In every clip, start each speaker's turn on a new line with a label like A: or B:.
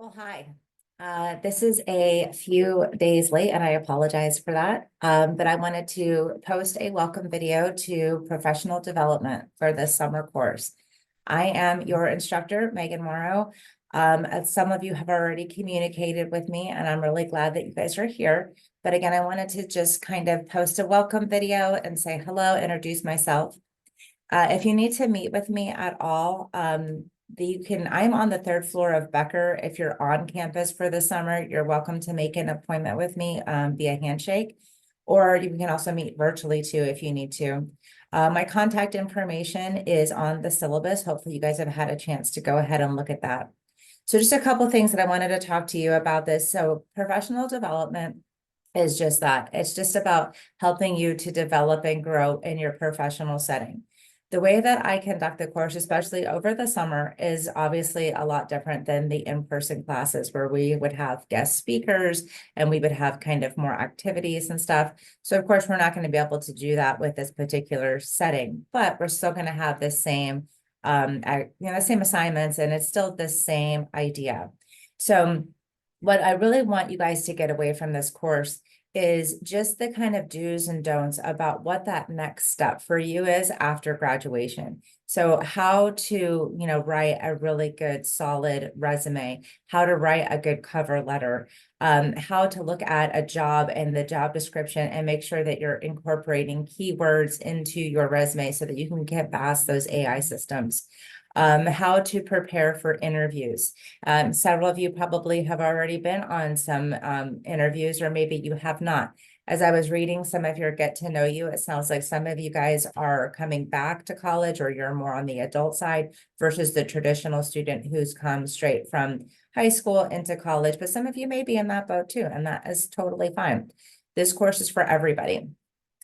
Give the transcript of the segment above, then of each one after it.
A: Well, hi. This is a few days late and I apologize for that. But I wanted to post a welcome video to professional development for this summer course. I am your instructor, Megan Morrow. As some of you have already communicated with me, and I'm really glad that you guys are here. But again, I wanted to just kind of post a welcome video and say hello, introduce myself. If you need to meet with me at all, I'm on the third floor of Becker. If you're on campus for the summer, you're welcome to make an appointment with me via handshake, or you can also meet virtually too if you need to. My contact information is on the syllabus. Hopefully you guys have had a chance to go ahead and look at that. So just a couple things that I wanted to talk to you about this. So professional development is just that. It's just about helping you to develop and grow in your professional setting. The way that I conduct the course, especially over the summer, is obviously a lot different than the in-person classes where we would have guest speakers and we would have kind of more activities and stuff. So of course, we're not going to be able to do that with this particular setting, but we're still going to have the same, the same assignments, and it's still the same idea. So what I really want you guys to get away from this course is just the kind of do's and don'ts about what that next step for you is after graduation. So how to, write a really good, solid resume, how to write a good cover letter, how to look at a job and the job description and make sure that you're incorporating keywords into your resume so that you can get past those AI systems. How to prepare for interviews. Several of you probably have already been on some interviews, or maybe you have not. As I was reading some of your get to know you, it sounds like some of you guys are coming back to college, or you're more on the adult side versus the traditional student who's come straight from high school into college. But some of you may be in that boat too, and that is totally fine. This course is for everybody.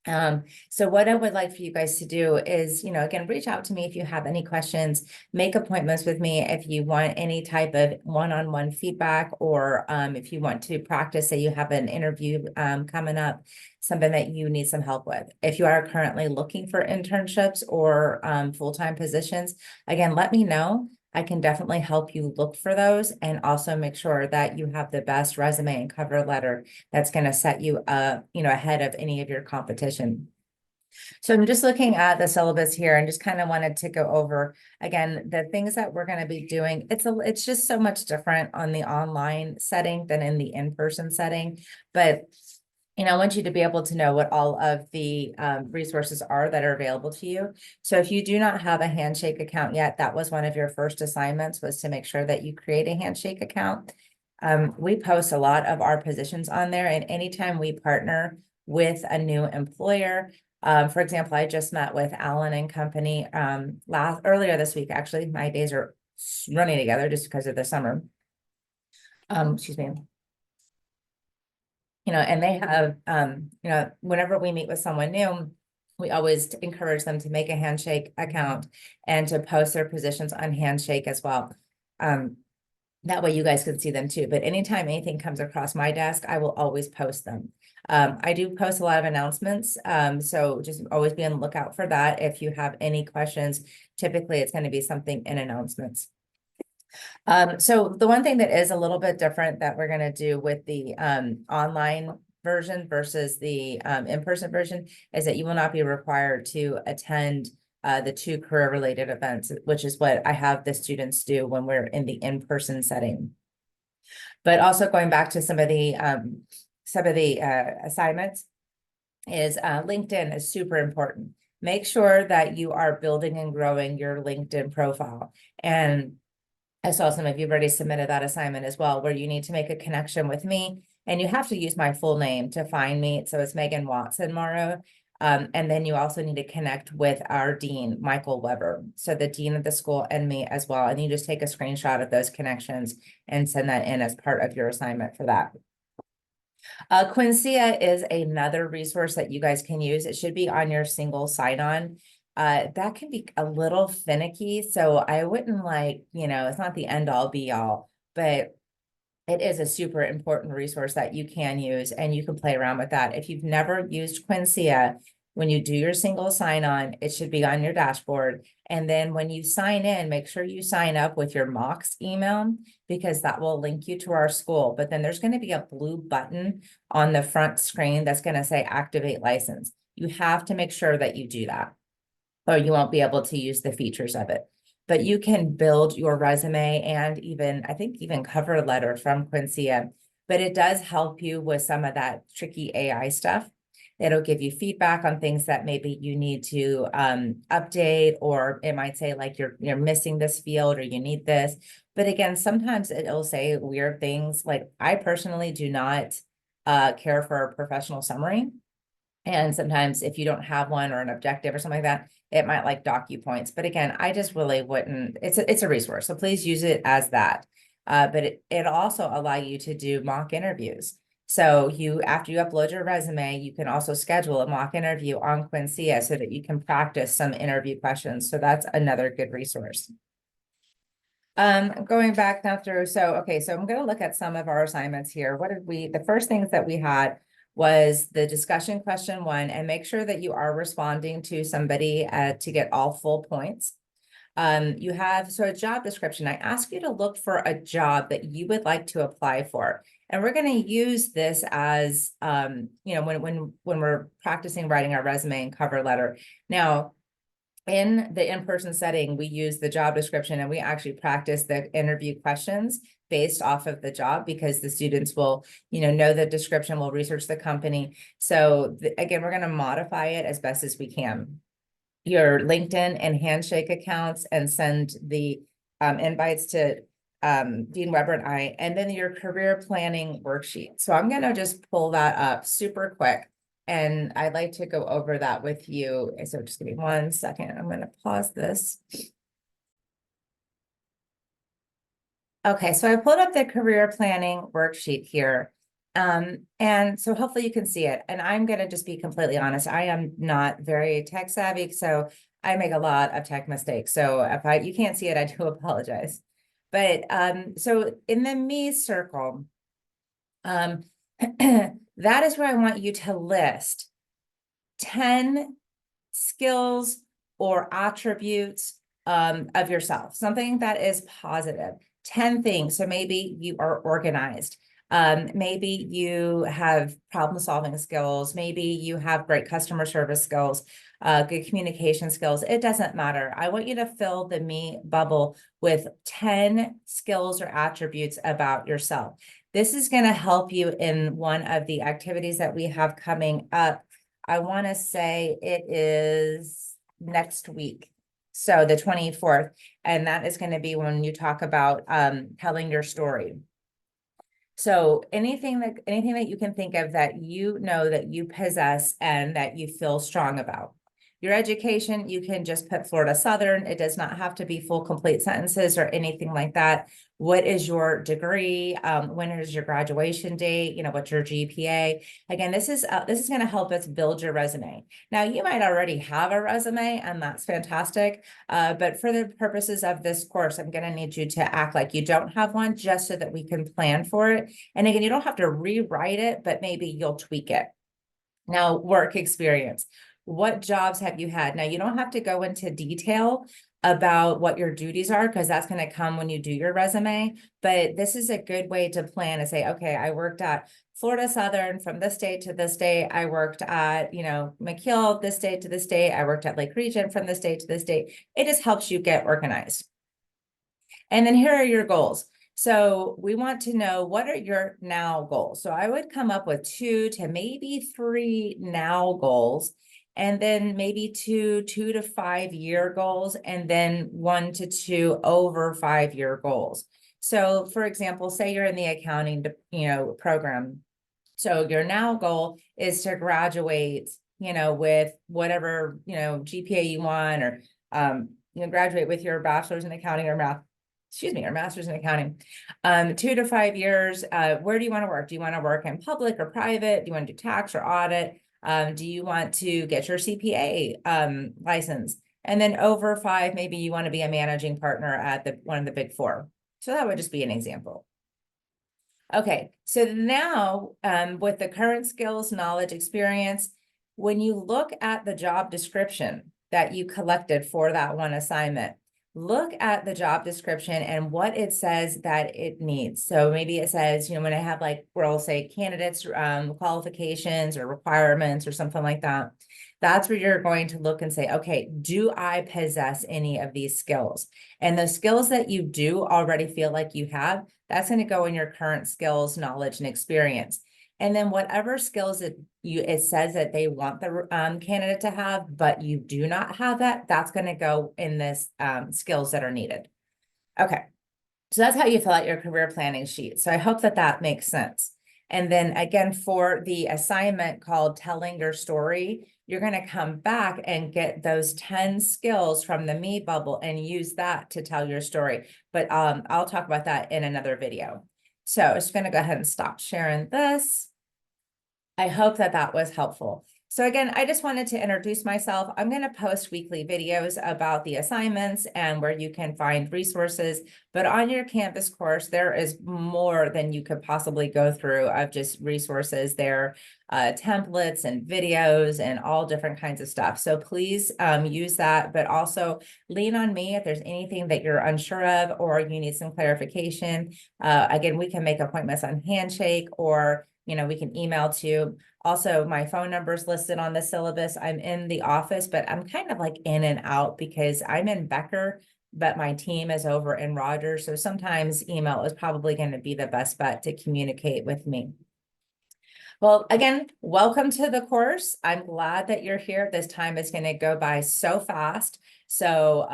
A: So what I would like for you guys to do is, again, reach out to me if you have any questions, make appointments with me if you want any type of one-on-one feedback, or if you want to practice, say you have an interview coming up, something that you need some help with. If you are currently looking for internships or full-time positions, again, let me know. I can definitely help you look for those and also make sure that you have the best resume and cover letter that's going to set you ahead of any of your competition. So I'm just looking at the syllabus here and just kind of wanted to go over again the things that we're going to be doing. It's just so much different on the online setting than in the in-person setting, but I want you to be able to know what all of the resources are that are available to you. So if you do not have a handshake account yet, that was one of your first assignments, was to make sure that you create a handshake account. We post a lot of our positions on there, and anytime we partner with a new employer, for example, I just met with Allen and Company earlier this week. Actually, my days are running together just because of the summer. Excuse me. And they have, whenever we meet with someone new, we always encourage them to make a handshake account and to post their positions on handshake as well. That way you guys can see them too. But anytime anything comes across my desk, I will always post them. I do post a lot of announcements. So just always be on the lookout for that. If you have any questions, typically it's going to be something in announcements. So the one thing that is a little bit different that we're going to do with the online version versus the in-person version is that you will not be required to attend the 2 career-related events, which is what I have the students do when we're in the in-person setting. But also going back to some of the assignments is LinkedIn is super important. Make sure that you are building and growing your LinkedIn profile. And I saw some of you already submitted that assignment as well, where you need to make a connection with me, and you have to use my full name to find me. So it's Megan Watson-Morrow. And then you also need to connect with our dean, Michael Weber. So the dean of the school and me as well. And you just take a screenshot of those connections and send that in as part of your assignment for that. Quincia is another resource that you guys can use. It should be on your single sign-on. That can be a little finicky. So I wouldn't it's not the end all be all, but it is a super important resource that you can use, and you can play around with that. If you've never used Quincia, When you do your single sign-on, it should be on your dashboard. And then when you sign in, make sure you sign up with your Mox email, because that will link you to our school. But then there's going to be a blue button on the front screen that's going to say activate license. You have to make sure that you do that, or you won't be able to use the features of it. But you can build your resume and even, I think, even cover letter from Quincia. But it does help you with some of that tricky AI stuff. It'll give you feedback on things that maybe you need to update, or it might say like you're missing this field or you need this. But again, sometimes it'll say weird things. Like I personally do not care for a professional summary. And sometimes if you don't have one or an objective or something like that, it might like dock you points. But again, I just really wouldn't, it's a resource. So please use it as that. But it'll also allow you to do mock interviews. So after you upload your resume, you can also schedule a mock interview on Quincia so that you can practice some interview questions. So that's another good resource. Going back now through, so I'm going to look at some of our assignments here. The first things that we had was the discussion question 1, and make sure that you are responding to somebody to get all full points. You have, so a job description. I ask you to look for a job that you would like to apply for. And we're going to use this as, when we're practicing writing our resume and cover letter. Now, in the in-person setting, we use the job description and we actually practice the interview questions based off of the job, because the students will, know the description, will research the company. So again, we're going to modify it as best as we can. Your LinkedIn and Handshake accounts, and send the invites to Dean Weber and I, and then your career planning worksheet. So I'm going to just pull that up super quick. And I'd like to go over that with you. So just give me 1 second. I'm going to pause this. Okay, so I pulled up the career planning worksheet here. And so hopefully you can see it. And I'm going to just be completely honest. I am not very tech savvy, so I make a lot of tech mistakes. So if you can't see it, I do apologize. But so in the me circle, that is where I want you to list 10 skills or attributes of yourself, something that is positive. 10 things. So maybe you are organized. Maybe you have problem-solving skills. Maybe you have great customer service skills, good communication skills. It doesn't matter. I want you to fill the me bubble with 10 skills or attributes about yourself. This is going to help you in one of the activities that we have coming up. I want to say it is next week. So the 24th, and that is going to be when you talk about telling your story. So anything that you can think of that that you possess and that you feel strong about. Your education, you can just put Florida Southern. It does not have to be full, complete sentences or anything like that. What is your degree? When is your graduation date? What's your GPA? Again, this is going to help us build your resume. Now, you might already have a resume, and that's fantastic. But for the purposes of this course, I'm going to need you to act like you don't have one, just so that we can plan for it. And again, you don't have to rewrite it, but maybe you'll tweak it. Now, work experience. What jobs have you had? Now, you don't have to go into detail about what your duties are, because that's going to come when you do your resume. But this is a good way to plan and say, okay, I worked at Florida Southern from this date to this date. I worked at, McKeel this date to this date. I worked at Lake Region from this date to this date. It just helps you get organized. And then here are your goals. So we want to know, what are your now goals? So I would come up with 2 to maybe 3 now goals, and then maybe 2 to 5 year goals, and then 1 to 2 over 5 year goals. So for example, say you're in the accounting, program. So your now goal is to graduate, with whatever, GPA you want, or, graduate with your bachelor's in accounting or master's in accounting. 2 to 5 years, where do you want to work? Do you want to work in public or private? Do you want to do tax or audit? Do you want to get your CPA license? And then over 5, maybe you want to be a managing partner at one of the big 4. So that would just be an example. Okay, so now with the current skills, knowledge, experience, when you look at the job description that you collected for that one assignment, look at the job description and what it says that it needs. So maybe it says, when I have like, where I'll say candidates, qualifications or requirements or something like that, that's where you're going to look and say, okay, do I possess any of these skills? And the skills that you do already feel like you have, that's going to go in your current skills, knowledge, and experience. And then whatever skills that it says that they want the candidate to have, but you do not have that, that's going to go in this skills that are needed. Okay, so that's how you fill out your career planning sheet. So I hope that that makes sense. And then again, for the assignment called Telling Your Story, you're going to come back and get those 10 skills from the Me bubble and use that to tell your story. But I'll talk about that in another video. So I'm just going to go ahead and stop sharing this. I hope that that was helpful. So again, I just wanted to introduce myself. I'm going to post weekly videos about the assignments and where you can find resources. But on your Canvas course, there is more than you could possibly go through of just resources there, templates and videos and all different kinds of stuff. So please use that, but also lean on me if there's anything that you're unsure of or you need some clarification. Again, we can make appointments on Handshake or we can email to. Also, my phone number is listed on the syllabus. I'm in the office, but I'm kind of like in and out because I'm in Becker, but my team is over in Rogers. So sometimes email is probably going to be the best bet to communicate with me. Well, again, welcome to the course. I'm glad that you're here. This time is going to go by so fast. So,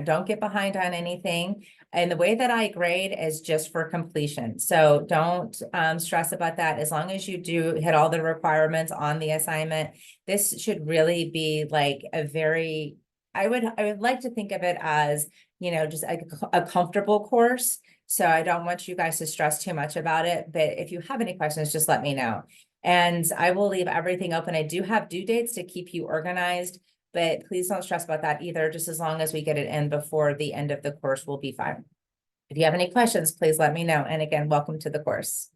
A: don't get behind on anything. And the way that I grade is just for completion. So don't stress about that. As long as you do hit all the requirements on the assignment, this should really be like a very, I would like to think of it as, just a comfortable course. So I don't want you guys to stress too much about it. But if you have any questions, just let me know. And I will leave everything open. I do have due dates to keep you organized, but please don't stress about that either. Just as long as we get it in before the end of the course, we'll be fine. If you have any questions, please let me know. And again, welcome to the course.